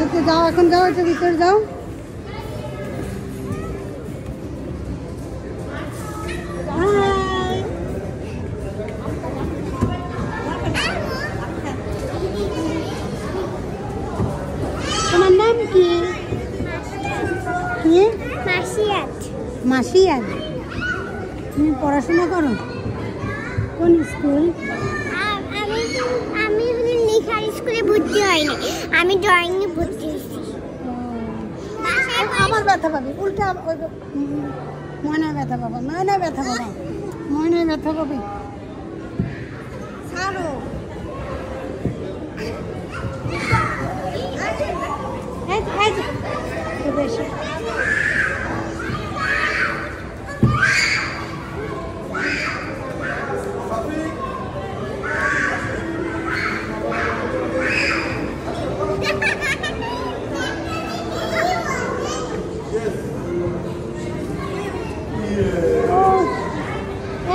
আচ্ছা যাও, এখন যাও, একটু ভিতরে যাও। তোমার নাম কি? কি? মাসিয়াত। মাসিয়াত। তুমি পড়াশোনা করো কোন স্কুল? আমি লেখার স্কুলে ভর্তি হইনি, আমি ড্রয়িং এ ভর্তি হয়েছি। আমার ব্যথা পাবে উল্টা, ময়নায় ব্যথা পাবা, ময়নায় ব্যথা পাবা, ময়নায় ব্যথা পাবে। ছাড়ো। বেশি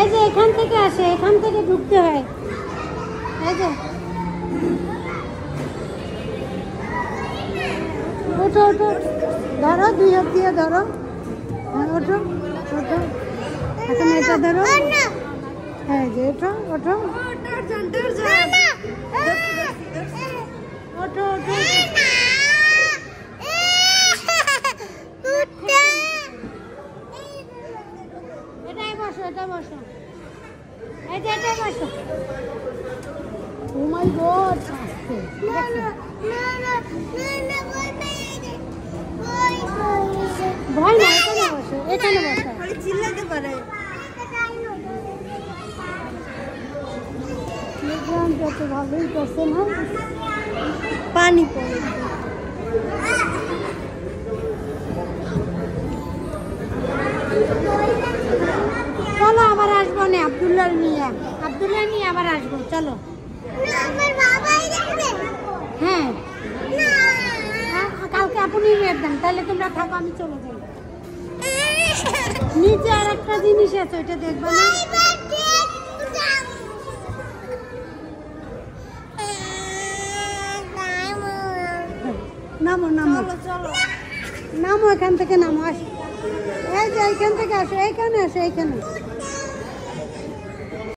এই যে এখান থেকে আসে, এখান থেকে ঢুকতে হয়। এই যে ওঠো ওঠো, ধরো, দুই হাত দিয়ে ধরো। হ্যাঁ ওঠো ওঠো, এখন এটা ধরো। হ্যাঁ যে ওঠো ওঠো ওঠো ওঠো। এটাই বসো, এটা বসো, এই যে এটা বসো। ও মাই গড, ভয় না, এখানে বসো, এখানে বসো। চিল্লাতে পারে। যত ভালোই করছে না, পানি পড়ে। চলো আবার আসবো না, আব্দুল্লাহ নিয়ে আবার আসবো। চলো। হ্যাঁ কালকে আপনি রেট দেন, তাহলে তোমরা থাকো, আমি চলে যাই। নিচে আর একটা জিনিস আছে, ওইটা দেখবে না? নামো নামো নামো, এখান থেকে নামো। আসো, এই যে এইখান থেকে আসো, এইখানে আসো, এইখানে।